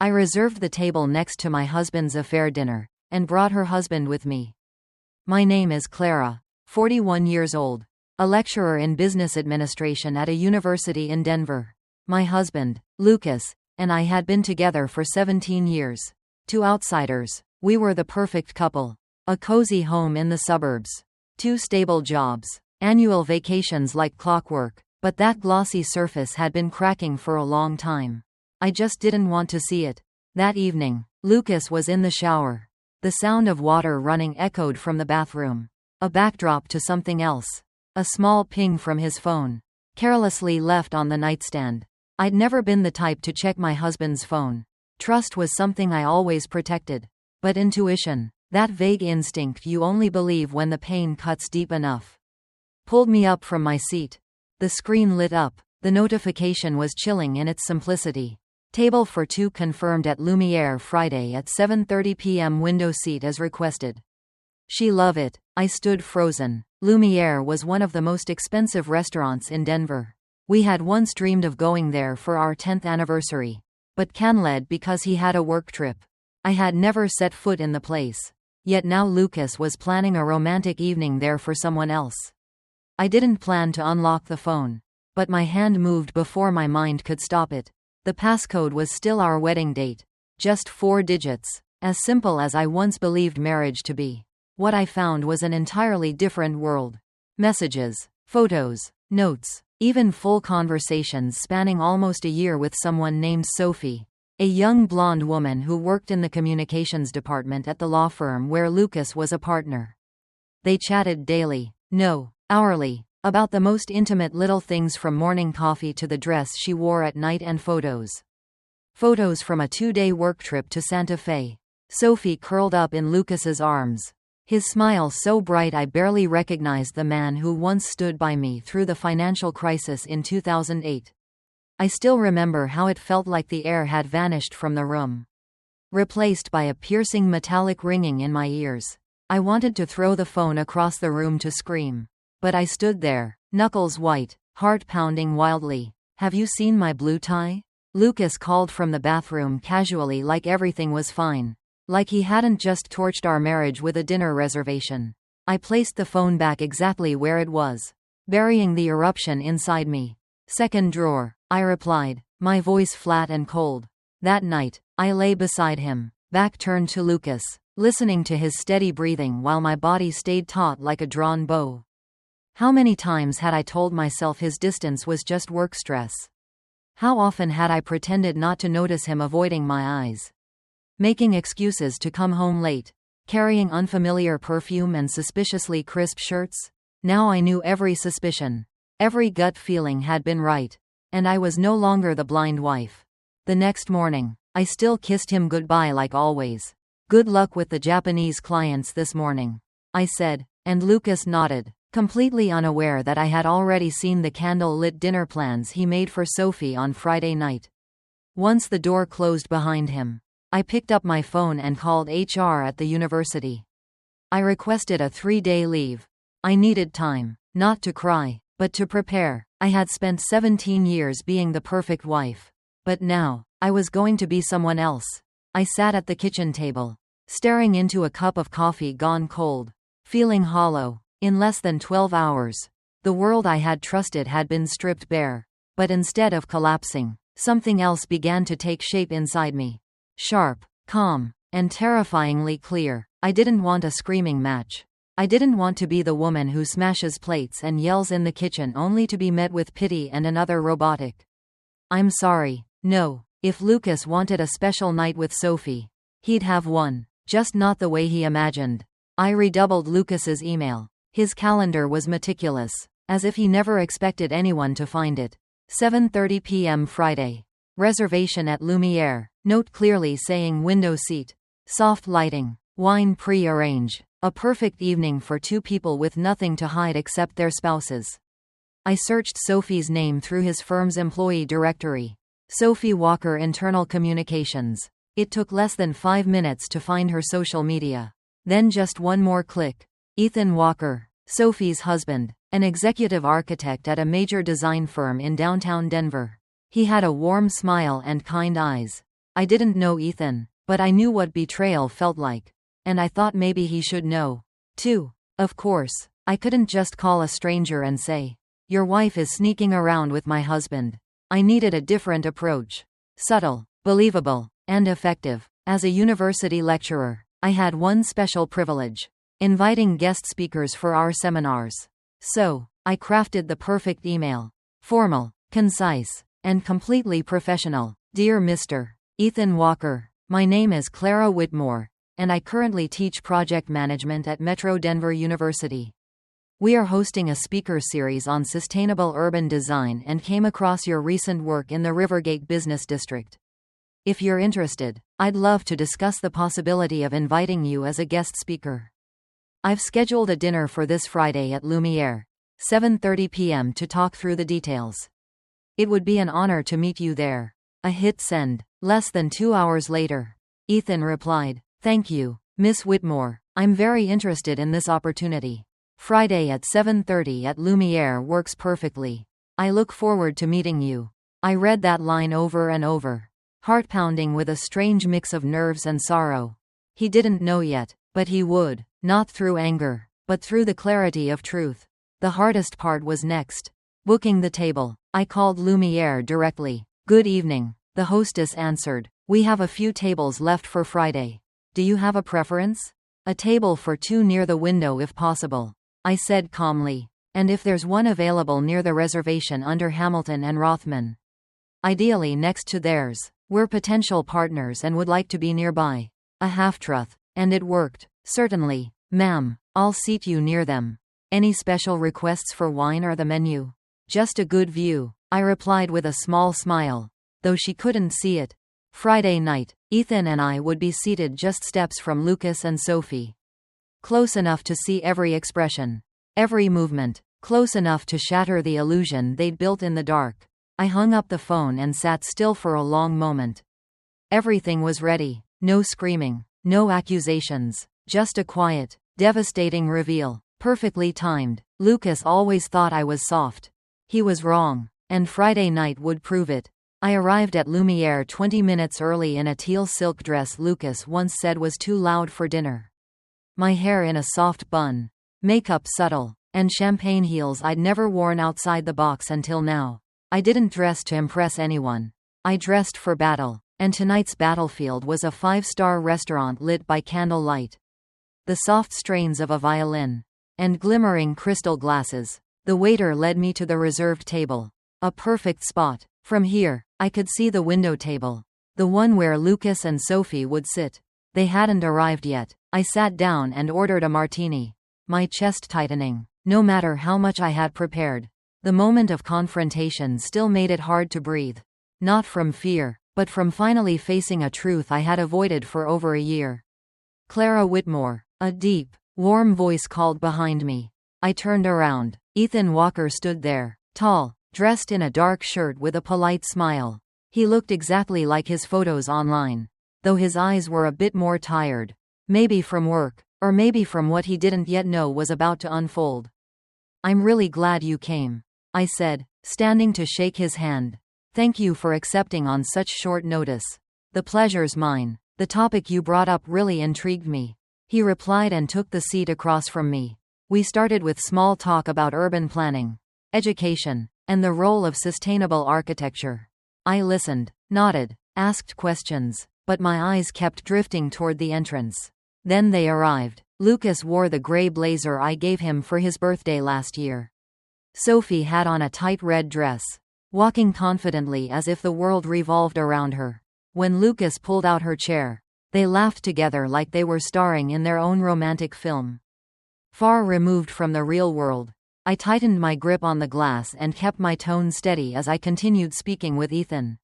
I reserved the table next to my husband's affair dinner, and brought her husband with me. My name is Clara, 41 years old, a lecturer in business administration at a university in Denver. My husband, Lucas, and I had been together for 17 years. To outsiders, we were the perfect couple. A cozy home in the suburbs. 2 stable jobs. Annual vacations like clockwork. But that glossy surface had been cracking for a long time. I just didn't want to see it. That evening, Lucas was in the shower. The sound of water running echoed from the bathroom. A backdrop to something else. A small ping from his phone. Carelessly left on the nightstand. I'd never been the type to check my husband's phone. Trust was something I always protected. But intuition, that vague instinct you only believe when the pain cuts deep enough, pulled me up from my seat. The screen lit up. The notification was chilling in its simplicity. Table for 2 confirmed at Lumiere Friday at 7:30 p.m. Window seat as requested. She love it. I stood frozen. Lumiere was one of the most expensive restaurants in Denver. We had once dreamed of going there for our 10th anniversary. But canceled because he had a work trip. I had never set foot in the place. Yet now Lucas was planning a romantic evening there for someone else. I didn't plan to unlock the phone. But my hand moved before my mind could stop it. The passcode was still our wedding date. Just 4 digits. As simple as I once believed marriage to be. What I found was an entirely different world. Messages, photos, notes, even full conversations spanning almost a year with someone named Sophie. A young blonde woman who worked in the communications department at the law firm where Lucas was a partner. They chatted daily, no, hourly, about the most intimate little things from morning coffee to the dress she wore at night and photos. Photos from a 2-day work trip to Santa Fe. Sophie curled up in Lucas's arms. His smile so bright I barely recognized the man who once stood by me through the financial crisis in 2008. I still remember how it felt like the air had vanished from the room, replaced by a piercing metallic ringing in my ears. I wanted to throw the phone across the room to scream. But I stood there, knuckles white, heart pounding wildly. Have you seen my blue tie? Lucas called from the bathroom casually, like everything was fine. Like he hadn't just torched our marriage with a dinner reservation. I placed the phone back exactly where it was, burying the eruption inside me. Second drawer, I replied, my voice flat and cold. That night, I lay beside him, back turned to Lucas, listening to his steady breathing while my body stayed taut like a drawn bow. How many times had I told myself his distance was just work stress? How often had I pretended not to notice him avoiding my eyes? Making excuses to come home late, carrying unfamiliar perfume and suspiciously crisp shirts? Now I knew every suspicion. Every gut feeling had been right. And I was no longer the blind wife. The next morning, I still kissed him goodbye like always. Good luck with the Japanese clients this morning, I said, and Lucas nodded, completely unaware that I had already seen the candle-lit dinner plans he made for Sophie on Friday night. Once the door closed behind him, I picked up my phone and called HR at the university. I requested a 3-day leave. I needed time, not to cry, but to prepare. I had spent 17 years being the perfect wife. But now, I was going to be someone else. I sat at the kitchen table, staring into a cup of coffee gone cold, feeling hollow. In less than 12 hours, the world I had trusted had been stripped bare. But instead of collapsing, something else began to take shape inside me. Sharp, calm, and terrifyingly clear. I didn't want a screaming match. I didn't want to be the woman who smashes plates and yells in the kitchen only to be met with pity and another robotic "I'm sorry." No, if Lucas wanted a special night with Sophie, he'd have one, just not the way he imagined. I redoubled Lucas's email. His calendar was meticulous, as if he never expected anyone to find it. 7:30 p.m. Friday. Reservation at Lumiere. Note clearly saying window seat. Soft lighting. Wine pre-arrange. A perfect evening for 2 people with nothing to hide except their spouses. I searched Sophie's name through his firm's employee directory. Sophie Walker, Internal Communications. It took less than 5 minutes to find her social media. Then just one more click. Ethan Walker, Sophie's husband, an executive architect at a major design firm in downtown Denver. He had a warm smile and kind eyes. I didn't know Ethan, but I knew what betrayal felt like. And I thought maybe he should know, too. Of course, I couldn't just call a stranger and say, "Your wife is sneaking around with my husband." I needed a different approach. Subtle, believable, and effective. As a university lecturer, I had one special privilege: inviting guest speakers for our seminars. So, I crafted the perfect email. Formal, concise, and completely professional. Dear Mr. Ethan Walker, my name is Clara Whitmore, and I currently teach project management at Metro Denver University. We are hosting a speaker series on sustainable urban design and came across your recent work in the Rivergate Business District. If you're interested, I'd love to discuss the possibility of inviting you as a guest speaker. I've scheduled a dinner for this Friday at Lumiere, 7:30 p.m. to talk through the details. It would be an honor to meet you there. I hit send. Less than 2 hours later, Ethan replied, "Thank you, Miss Whitmore. I'm very interested in this opportunity. Friday at 7:30 at Lumiere works perfectly. I look forward to meeting you." I read that line over and over, heart pounding with a strange mix of nerves and sorrow. He didn't know yet, but he would, not through anger, but through the clarity of truth. The hardest part was next. Booking the table. I called Lumiere directly. "Good evening," the hostess answered. "We have a few tables left for Friday. Do you have a preference?" "A table for two near the window if possible," I said calmly. "And if there's one available near the reservation under Hamilton and Rothman. Ideally next to theirs. We're potential partners and would like to be nearby." A half-truth. And it worked. "Certainly, ma'am. I'll seat you near them. Any special requests for wine or the menu?" "Just a good view," I replied with a small smile, though she couldn't see it. Friday night, Ethan and I would be seated just steps from Lucas and Sophie. Close enough to see every expression, every movement, close enough to shatter the illusion they'd built in the dark. I hung up the phone and sat still for a long moment. Everything was ready. No screaming, no accusations, just a quiet, devastating reveal, perfectly timed. Lucas always thought I was soft. He was wrong, and Friday night would prove it. I arrived at Lumiere 20 minutes early in a teal silk dress Lucas once said was too loud for dinner. My hair in a soft bun, makeup subtle, and champagne heels I'd never worn outside the box until now. I didn't dress to impress anyone. I dressed for battle, and tonight's battlefield was a 5-star restaurant lit by candlelight. The soft strains of a violin, and glimmering crystal glasses. The waiter led me to the reserved table. A perfect spot. From here, I could see the window table, the one where Lucas and Sophie would sit. They hadn't arrived yet. I sat down and ordered a martini, my chest tightening, no matter how much I had prepared. The moment of confrontation still made it hard to breathe. Not from fear, but from finally facing a truth I had avoided for over a year. "Clara Whitmore," a deep, warm voice called behind me. I turned around. Ethan Walker stood there, tall, dressed in a dark shirt with a polite smile. He looked exactly like his photos online, though his eyes were a bit more tired. Maybe from work, or maybe from what he didn't yet know was about to unfold. "I'm really glad you came," I said, standing to shake his hand. "Thank you for accepting on such short notice. The pleasure's mine. The topic you brought up really intrigued me," he replied and took the seat across from me. We started with small talk about urban planning, education, and the role of sustainable architecture. I listened, nodded, asked questions, but my eyes kept drifting toward the entrance. Then they arrived. Lucas wore the gray blazer I gave him for his birthday last year. Sophie had on a tight red dress, walking confidently as if the world revolved around her. When Lucas pulled out her chair, they laughed together like they were starring in their own romantic film. Far removed from the real world, I tightened my grip on the glass and kept my tone steady as I continued speaking with Ethan.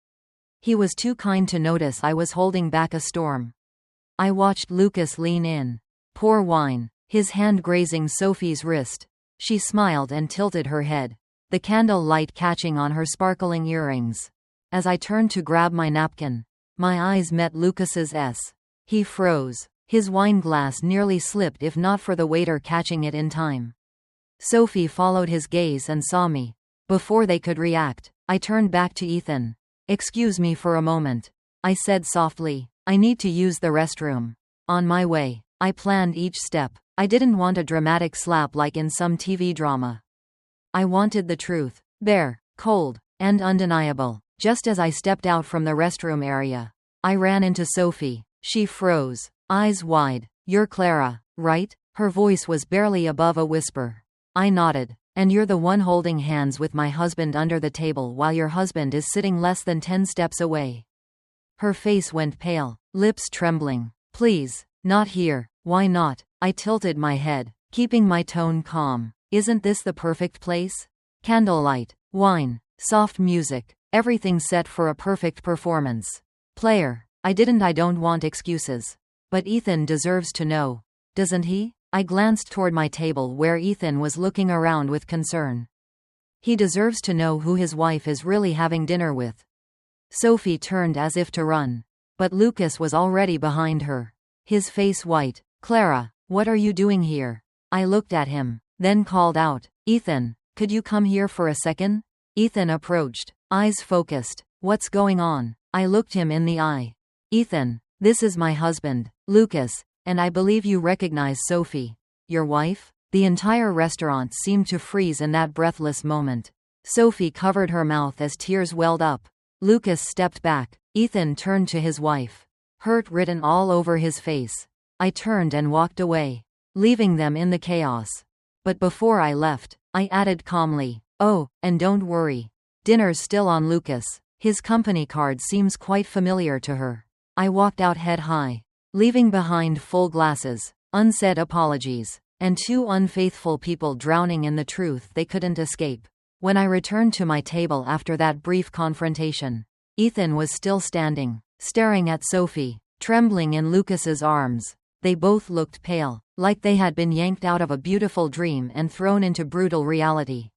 He was too kind to notice I was holding back a storm. I watched Lucas lean in, pour wine, his hand grazing Sophie's wrist. She smiled and tilted her head, the candle light catching on her sparkling earrings. As I turned to grab my napkin, my eyes met Lucas's. He froze. His wine glass nearly slipped if not for the waiter catching it in time. Sophie followed his gaze and saw me. Before they could react, I turned back to Ethan. "Excuse me for a moment." I said softly. I need to use the restroom. On my way. I planned each step. I didn't want a dramatic slap like in some TV drama. I wanted the truth. Bare, cold, and undeniable. Just as I stepped out from the restroom area, I ran into Sophie. She froze, eyes wide. You're Clara, right? Her voice was barely above a whisper. I nodded. And you're the one holding hands with my husband under the table while your husband is sitting less than 10 steps away. Her face went pale, lips trembling. Please, not here. Why not? I tilted my head, keeping my tone calm. Isn't this the perfect place? Candlelight, wine, soft music, everything set for a perfect performance. Player, I don't want excuses. But Ethan deserves to know. Doesn't he? I glanced toward my table where Ethan was looking around with concern. He deserves to know who his wife is really having dinner with. Sophie turned as if to run. But Lucas was already behind her. His face white. Clara, what are you doing here? I looked at him, then called out, Ethan, could you come here for a second? Ethan approached, eyes focused. What's going on? I looked him in the eye. Ethan, this is my husband, Lucas. And I believe you recognize Sophie. Your wife? The entire restaurant seemed to freeze in that breathless moment. Sophie covered her mouth as tears welled up. Lucas stepped back. Ethan turned to his wife. Hurt written all over his face. I turned and walked away, leaving them in the chaos. But before I left, I added calmly, oh, and don't worry. Dinner's still on Lucas. His company card seems quite familiar to her. I walked out head high, leaving behind full glasses, unsaid apologies, and 2 unfaithful people drowning in the truth they couldn't escape. When I returned to my table after that brief confrontation, Ethan was still standing, staring at Sophie, trembling in Lucas's arms. They both looked pale, like they had been yanked out of a beautiful dream and thrown into brutal reality.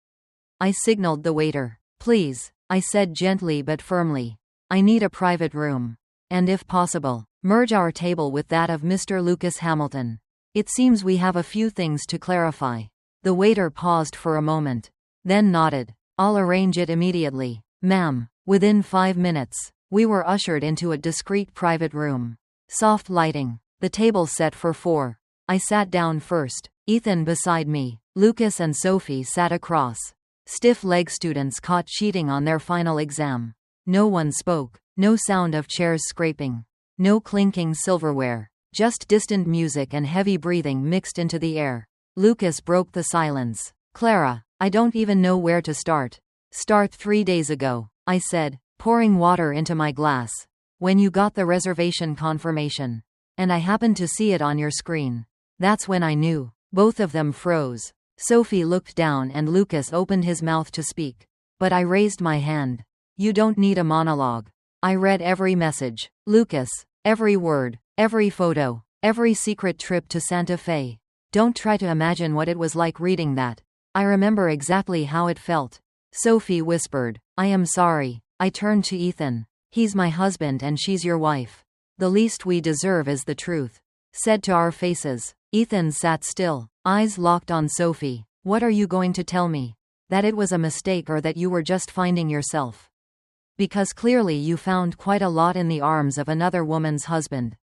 I signaled the waiter. Please, I said gently but firmly. I need a private room. And if possible, merge our table with that of Mr. Lucas Hamilton. It seems we have a few things to clarify. The waiter paused for a moment, then nodded. I'll arrange it immediately, ma'am. Within 5 minutes, we were ushered into a discreet private room. Soft lighting. The table set for 4. I sat down first, Ethan beside me. Lucas and Sophie sat across. Stiff-legged students caught cheating on their final exam. No one spoke. No sound of chairs scraping. No clinking silverware. Just distant music and heavy breathing mixed into the air. Lucas broke the silence. Clara, I don't even know where to start. Start 3 days ago, I said, pouring water into my glass. When you got the reservation confirmation. And I happened to see it on your screen. That's when I knew. Both of them froze. Sophie looked down and Lucas opened his mouth to speak. But I raised my hand. You don't need a monologue. I read every message. Lucas. Every word. Every photo. Every secret trip to Santa Fe. Don't try to imagine what it was like reading that. I remember exactly how it felt. Sophie whispered. I am sorry. I turned to Ethan. He's my husband and she's your wife. The least we deserve is the truth. Said to our faces. Ethan sat still, eyes locked on Sophie. What are you going to tell me? That it was a mistake or that you were just finding yourself? Because clearly you found quite a lot in the arms of another woman's husband.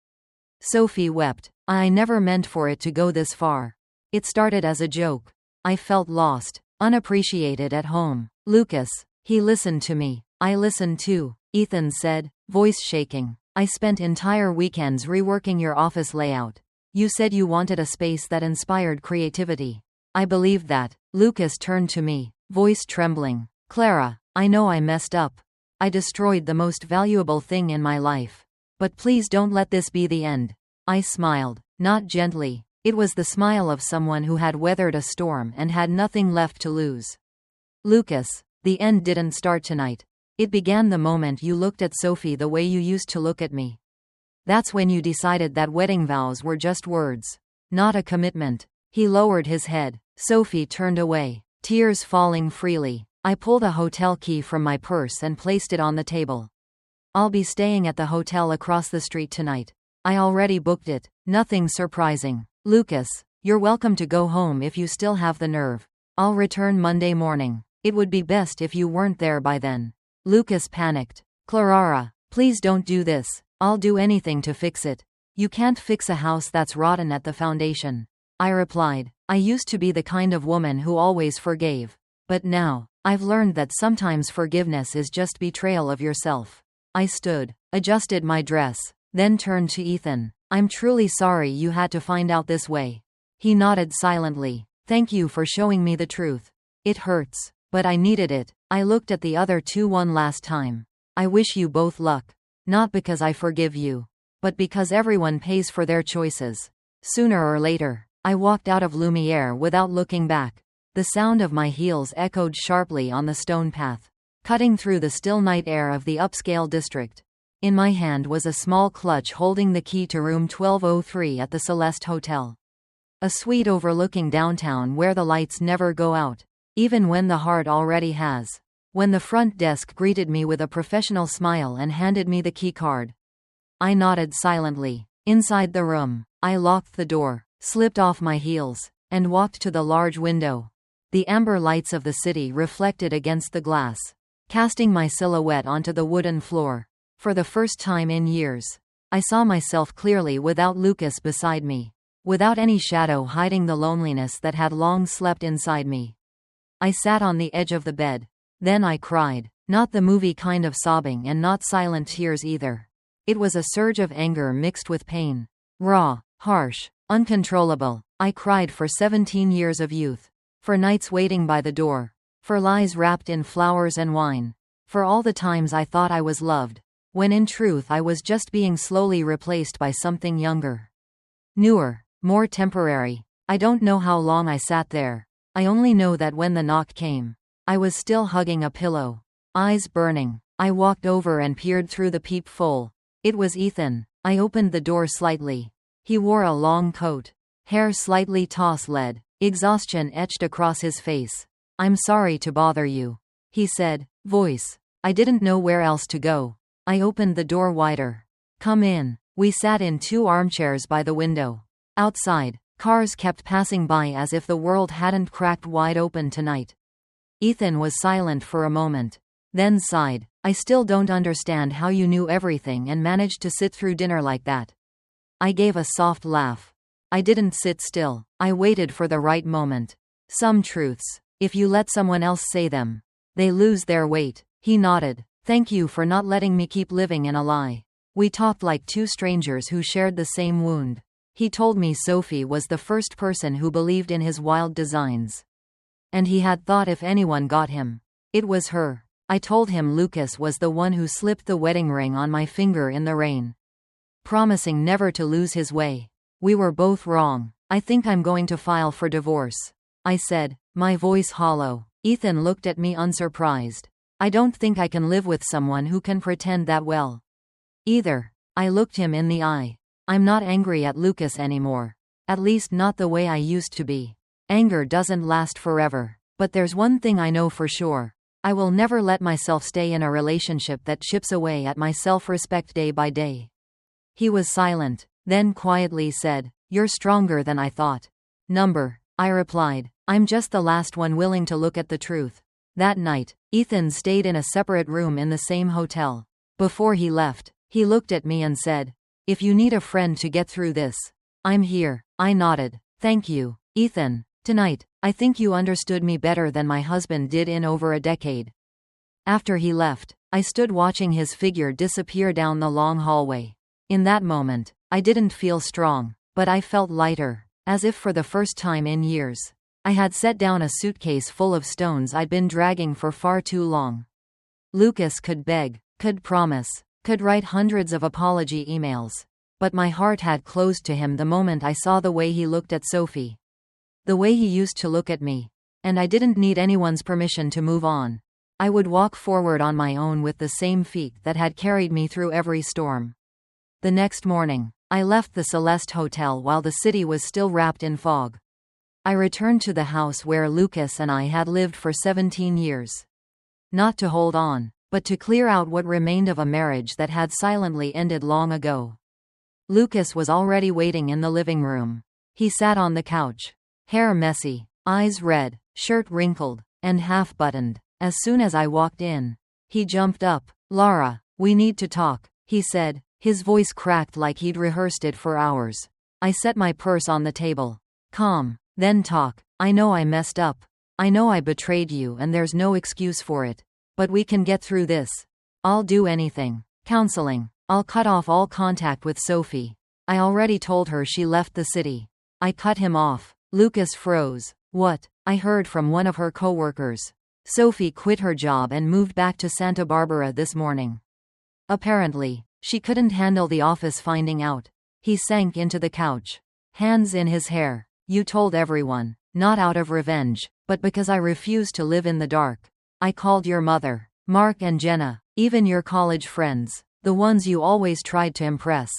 Sophie wept. I never meant for it to go this far. It started as a joke. I felt lost, unappreciated at home. Lucas. He listened to me. I listened too, Ethan said, voice shaking. I spent entire weekends reworking your office layout. You said you wanted a space that inspired creativity. I believed that. Lucas turned to me, voice trembling. Clara, I know I messed up. I destroyed the most valuable thing in my life. But please don't let this be the end. I smiled, not gently. It was the smile of someone who had weathered a storm and had nothing left to lose. Lucas, the end didn't start tonight. It began the moment you looked at Sophie the way you used to look at me. That's when you decided that wedding vows were just words, not a commitment. He lowered his head. Sophie turned away, tears falling freely. I pulled a hotel key from my purse and placed it on the table. I'll be staying at the hotel across the street tonight. I already booked it. Nothing surprising. Lucas, you're welcome to go home if you still have the nerve. I'll return Monday morning. It would be best if you weren't there by then. Lucas panicked. Clara, Please don't do this. I'll do anything to fix it. You can't fix a house that's rotten at the foundation. I replied. I used to be the kind of woman who always forgave. But now, I've learned that sometimes forgiveness is just betrayal of yourself. I stood, adjusted my dress, then turned to Ethan. I'm truly sorry you had to find out this way. He nodded silently. Thank you for showing me the truth. It hurts, but I needed it. I looked at the other two one last time. I wish you both luck. Not because I forgive you, but because everyone pays for their choices. Sooner or later, I walked out of Lumiere without looking back. The sound of my heels echoed sharply on the stone path, cutting through the still night air of the upscale district. In my hand was a small clutch holding the key to room 1203 at the Celeste Hotel. A suite overlooking downtown where the lights never go out, even when the heart already has. When the front desk greeted me with a professional smile and handed me the key card, I nodded silently. Inside the room, I locked the door, slipped off my heels, and walked to the large window. The amber lights of the city reflected against the glass, casting my silhouette onto the wooden floor. For the first time in years, I saw myself clearly without Lucas beside me, without any shadow hiding the loneliness that had long slept inside me. I sat on the edge of the bed. Then I cried, not the movie kind of sobbing and not silent tears either. It was a surge of anger mixed with pain. Raw, harsh, uncontrollable. I cried for 17 years of youth. For nights waiting by the door. For lies wrapped in flowers and wine. For all the times I thought I was loved, when in truth I was just being slowly replaced by something younger. Newer, more temporary. I don't know how long I sat there. I only know that when the knock came, I was still hugging a pillow, eyes burning. I walked over and peered through the peephole. It was Ethan. I opened the door slightly. He wore a long coat, hair slightly toss-led, exhaustion etched across his face. I'm sorry to bother you, he said, voice. I didn't know where else to go. I opened the door wider. Come in. We sat in two armchairs by the window. Outside, cars kept passing by as if the world hadn't cracked wide open tonight. Ethan was silent for a moment, then sighed. I still don't understand how you knew everything and managed to sit through dinner like that. I gave a soft laugh. I didn't sit still. I waited for the right moment. Some truths, if you let someone else say them, they lose their weight. He nodded. Thank you for not letting me keep living in a lie. We talked like two strangers who shared the same wound. He told me Sophie was the first person who believed in his wild designs. And he had thought if anyone got him, it was her. I told him Lucas was the one who slipped the wedding ring on my finger in the rain, promising never to lose his way. We were both wrong. I think I'm going to file for divorce, I said, my voice hollow. Ethan looked at me unsurprised. I don't think I can live with someone who can pretend that well. Either. I looked him in the eye. I'm not angry at Lucas anymore. At least not the way I used to be. Anger doesn't last forever. But there's one thing I know for sure. I will never let myself stay in a relationship that chips away at my self-respect day by day. He was silent, then quietly said, You're stronger than I thought. I replied. I'm just the last one willing to look at the truth. That night, Ethan stayed in a separate room in the same hotel. Before he left, he looked at me and said, If you need a friend to get through this, I'm here. I nodded. Thank you, Ethan. Tonight, I think you understood me better than my husband did in over a decade. After he left, I stood watching his figure disappear down the long hallway. In that moment, I didn't feel strong, but I felt lighter, as if for the first time in years. I had set down a suitcase full of stones I'd been dragging for far too long. Lucas could beg, could promise, could write hundreds of apology emails. But my heart had closed to him the moment I saw the way he looked at Sophie. The way he used to look at me. And I didn't need anyone's permission to move on. I would walk forward on my own with the same feet that had carried me through every storm. The next morning, I left the Celeste Hotel while the city was still wrapped in fog. I returned to the house where Lucas and I had lived for 17 years. Not to hold on, but to clear out what remained of a marriage that had silently ended long ago. Lucas was already waiting in the living room. He sat on the couch. Hair messy, eyes red, shirt wrinkled, and half-buttoned. As soon as I walked in, he jumped up. Laura, we need to talk. he said. His voice cracked like he'd rehearsed it for hours. I set my purse on the table. Calm. Then talk. I know I messed up. I know I betrayed you and there's no excuse for it. But we can get through this. I'll do anything. Counseling. I'll cut off all contact with Sophie. I already told her she left the city. I cut him off. Lucas froze. What? I heard from one of her coworkers. Sophie quit her job and moved back to Santa Barbara this morning. Apparently, she couldn't handle the office finding out. He sank into the couch. Hands in his hair. You told everyone. Not out of revenge, but because I refused to live in the dark. I called your mother, Mark and Jenna, even your college friends, the ones you always tried to impress.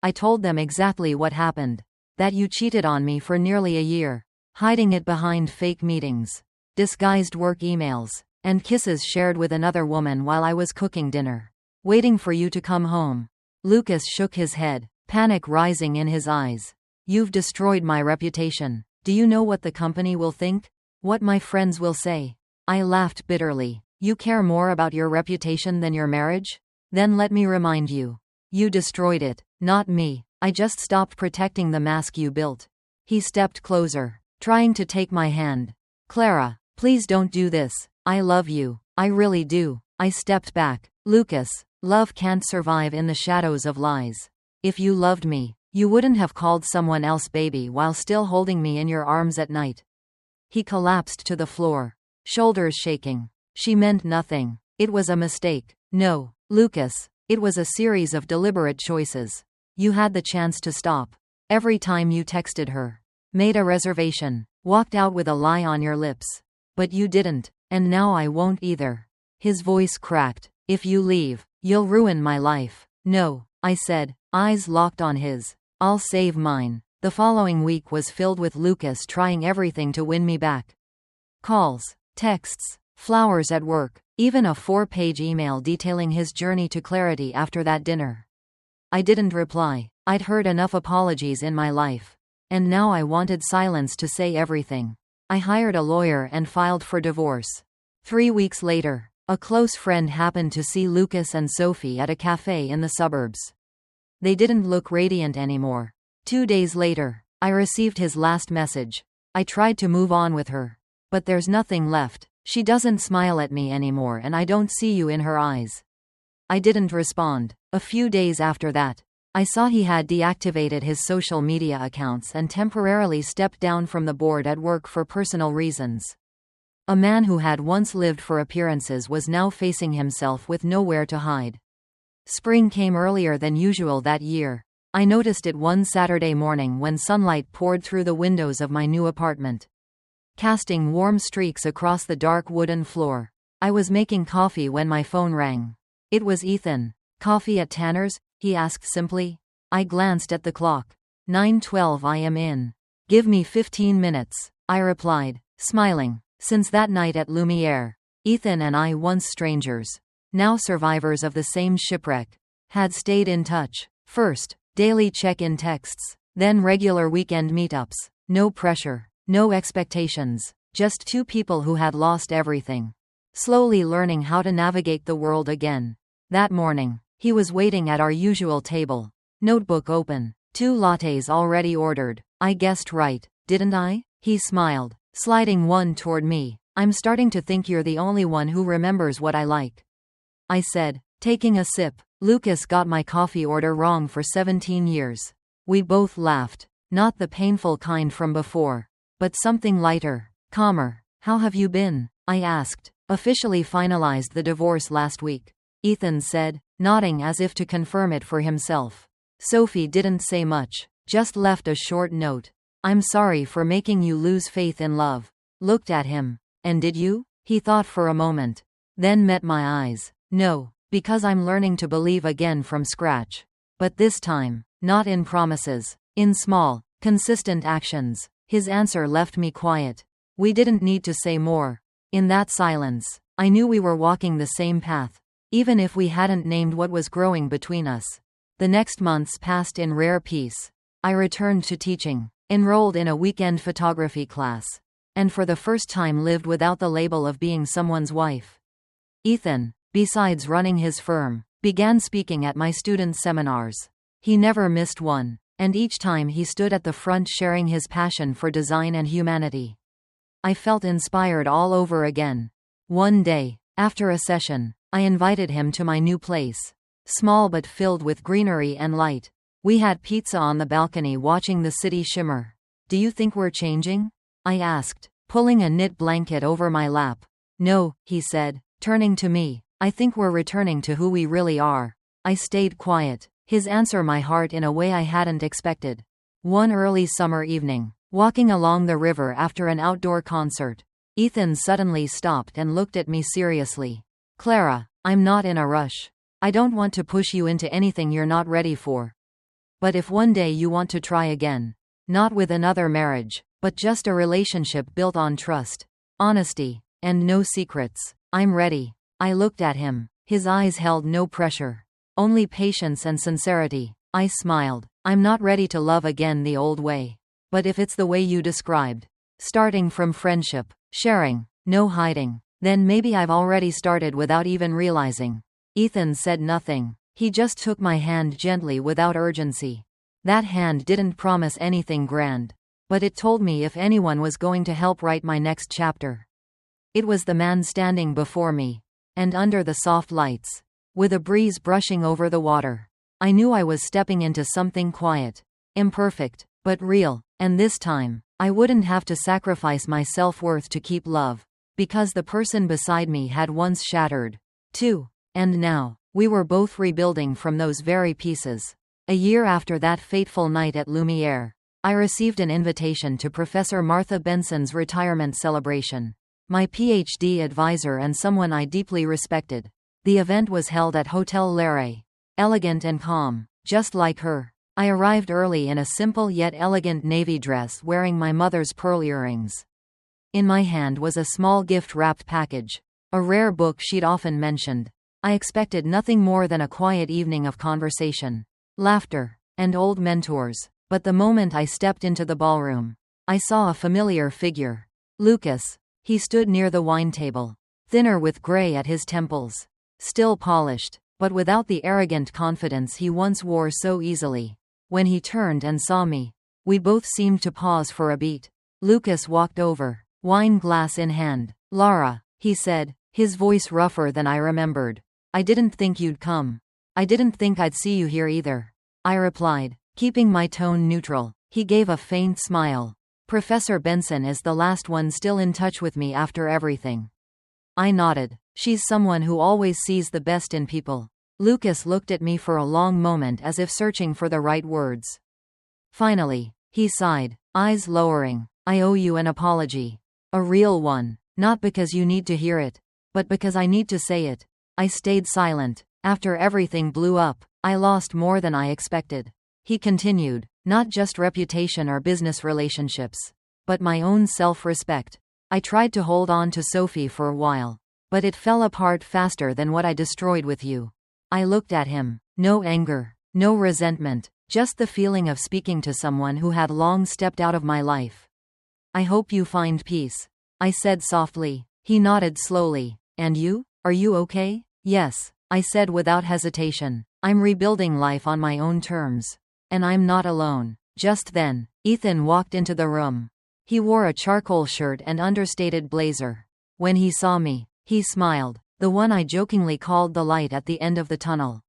I told them exactly what happened. That you cheated on me for nearly a year, hiding it behind fake meetings, disguised work emails, and kisses shared with another woman while I was cooking dinner, waiting for you to come home. Lucas shook his head, panic rising in his eyes. You've destroyed my reputation. Do you know what the company will think? What my friends will say? I laughed bitterly. You care more about your reputation than your marriage? Then let me remind you. You destroyed it, not me. I just stopped protecting the mask you built. He stepped closer, trying to take my hand. Clara, please don't do this. I love you. I really do. I stepped back. Lucas, love can't survive in the shadows of lies. If you loved me, you wouldn't have called someone else baby while still holding me in your arms at night. He collapsed to the floor, shoulders shaking. She meant nothing. It was a mistake. No, Lucas, it was a series of deliberate choices. You had the chance to stop. Every time you texted her, made a reservation, walked out with a lie on your lips. But you didn't, and now I won't either. His voice cracked. If you leave, you'll ruin my life. No, I said, eyes locked on his. I'll save mine. The following week was filled with Lucas trying everything to win me back. Calls, texts, flowers at work, even a 4-page email detailing his journey to clarity after that dinner. I didn't reply. I'd heard enough apologies in my life. And now I wanted silence to say everything. I hired a lawyer and filed for divorce. 3 weeks later, a close friend happened to see Lucas and Sophie at a cafe in the suburbs. They didn't look radiant anymore. 2 days later, I received his last message. I tried to move on with her. But there's nothing left. She doesn't smile at me anymore and I don't see you in her eyes. I didn't respond. A few days after that, I saw he had deactivated his social media accounts and temporarily stepped down from the board at work for personal reasons. A man who had once lived for appearances was now facing himself with nowhere to hide. Spring came earlier than usual that year. I noticed it one Saturday morning when sunlight poured through the windows of my new apartment, casting warm streaks across the dark wooden floor. I was making coffee when my phone rang. It was Ethan. Coffee at Tanner's? He asked simply. I glanced at the clock. 9:12 I am in. Give me 15 minutes, I replied, smiling. Since that night at Lumiere, Ethan and I, once strangers, now survivors of the same shipwreck, had stayed in touch. First, daily check-in texts, then regular weekend meetups. No pressure, no expectations, just two people who had lost everything, slowly learning how to navigate the world again. That morning, he was waiting at our usual table, notebook open, 2 lattes already ordered. I guessed right, didn't I? He smiled, sliding one toward me. I'm starting to think you're the only one who remembers what I like, I said, taking a sip. Lucas got my coffee order wrong for 17 years. We both laughed, not the painful kind from before, but something lighter, calmer. How have you been? I asked. Officially finalized the divorce last week, Ethan said, nodding as if to confirm it for himself. Sophie didn't say much, just left a short note. I'm sorry for making you lose faith in love. Looked at him. And did you? He thought for a moment, then met my eyes. No, because I'm learning to believe again from scratch. But this time, not in promises, in small, consistent actions. His answer left me quiet. We didn't need to say more. In that silence, I knew we were walking the same path, even if we hadn't named what was growing between us. The next months passed in rare peace. I returned to teaching, enrolled in a weekend photography class, and for the first time lived without the label of being someone's wife. Ethan, besides running his firm, began speaking at my student seminars. He never missed one, and each time he stood at the front sharing his passion for design and humanity. I felt inspired all over again. One day, after a session, I invited him to my new place. Small but filled with greenery and light. We had pizza on the balcony watching the city shimmer. "Do you think we're changing?" I asked, pulling a knit blanket over my lap. "No," he said, turning to me. "I think we're returning to who we really are." I stayed quiet, his answer my heart in a way I hadn't expected. One early summer evening, walking along the river after an outdoor concert, Ethan suddenly stopped and looked at me seriously. "Clara, I'm not in a rush. I don't want to push you into anything you're not ready for. But if one day you want to try again, not with another marriage, but just a relationship built on trust, honesty, and no secrets, I'm ready." I looked at him. His eyes held no pressure, only patience and sincerity. I smiled. "I'm not ready to love again the old way. But if it's the way you described, starting from friendship, sharing, no hiding, then maybe I've already started without even realizing." Ethan said nothing. He just took my hand gently without urgency. That hand didn't promise anything grand, but it told me if anyone was going to help write my next chapter, it was the man standing before me. And under the soft lights, with a breeze brushing over the water, I knew I was stepping into something quiet, imperfect, but real. And this time, I wouldn't have to sacrifice my self-worth to keep love, because the person beside me had once shattered, too. And now, we were both rebuilding from those very pieces. A year after that fateful night at Lumiere, I received an invitation to Professor Martha Benson's retirement celebration. My PhD advisor and someone I deeply respected. The event was held at Hotel Larre. Elegant and calm, just like her. I arrived early in a simple yet elegant navy dress wearing my mother's pearl earrings. In my hand was a small gift-wrapped package, a rare book she'd often mentioned. I expected nothing more than a quiet evening of conversation, laughter, and old mentors. But the moment I stepped into the ballroom, I saw a familiar figure. Lucas. He stood near the wine table, thinner with gray at his temples, still polished, but without the arrogant confidence he once wore so easily. When he turned and saw me, we both seemed to pause for a beat. Lucas walked over, wine glass in hand. "Lara," he said, his voice rougher than I remembered. "I didn't think you'd come. I didn't think I'd see you here either," I replied, keeping my tone neutral. He gave a faint smile. "Professor Benson is the last one still in touch with me after everything." I nodded. "She's someone who always sees the best in people." Lucas looked at me for a long moment as if searching for the right words. Finally, he sighed, eyes lowering. "I owe you an apology. A real one. Not because you need to hear it, but because I need to say it." I stayed silent. "After everything blew up, I lost more than I expected." He continued, "Not just reputation or business relationships, but my own self-respect. I tried to hold on to Sophie for a while, but it fell apart faster than what I destroyed with you." I looked at him. No anger, no resentment, just the feeling of speaking to someone who had long stepped out of my life. "I hope you find peace," I said softly. He nodded slowly. "And you? Are you okay?" "Yes," I said without hesitation. "I'm rebuilding life on my own terms. And I'm not alone." Just then, Ethan walked into the room. He wore a charcoal shirt and understated blazer. When he saw me, he smiled, the one I jokingly called the light at the end of the tunnel.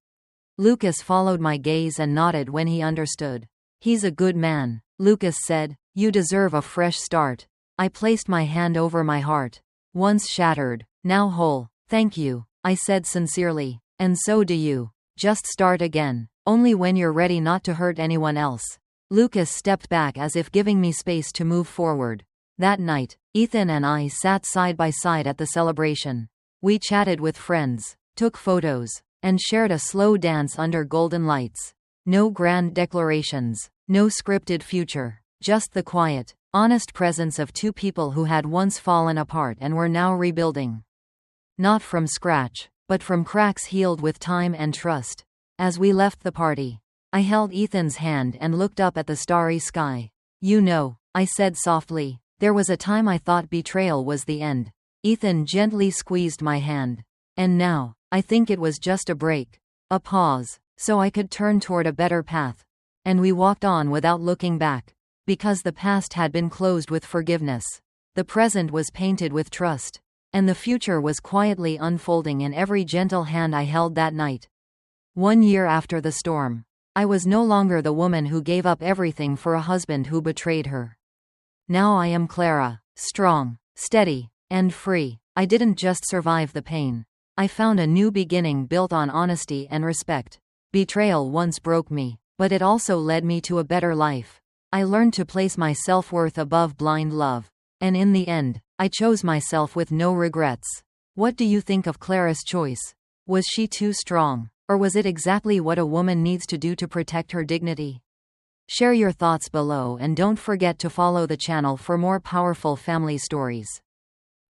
Lucas followed my gaze and nodded when he understood. "He's a good man," Lucas said. "You deserve a fresh start." I placed my hand over my heart. "Once shattered, now whole. Thank you," I said sincerely. "And so do you. Just start again. Only when you're ready not to hurt anyone else." Lucas stepped back as if giving me space to move forward. That night, Ethan and I sat side by side at the celebration. We chatted with friends, took photos, and shared a slow dance under golden lights. No grand declarations, no scripted future, just the quiet, honest presence of two people who had once fallen apart and were now rebuilding. Not from scratch, but from cracks healed with time and trust. As we left the party, I held Ethan's hand and looked up at the starry sky. "You know," I said softly, "there was a time I thought betrayal was the end." Ethan gently squeezed my hand. "And now, I think it was just a break." A pause. So I could turn toward a better path. And we walked on without looking back. Because the past had been closed with forgiveness. The present was painted with trust. And the future was quietly unfolding in every gentle hand I held that night. 1 year after the storm. I was no longer the woman who gave up everything for a husband who betrayed her. Now I am Clara, strong, steady, and free. I didn't just survive the pain. I found a new beginning built on honesty and respect. Betrayal once broke me, but it also led me to a better life. I learned to place my self-worth above blind love. And in the end, I chose myself with no regrets. What do you think of Clara's choice? Was she too strong? Or was it exactly what a woman needs to do to protect her dignity? Share your thoughts below and don't forget to follow the channel for more powerful family stories.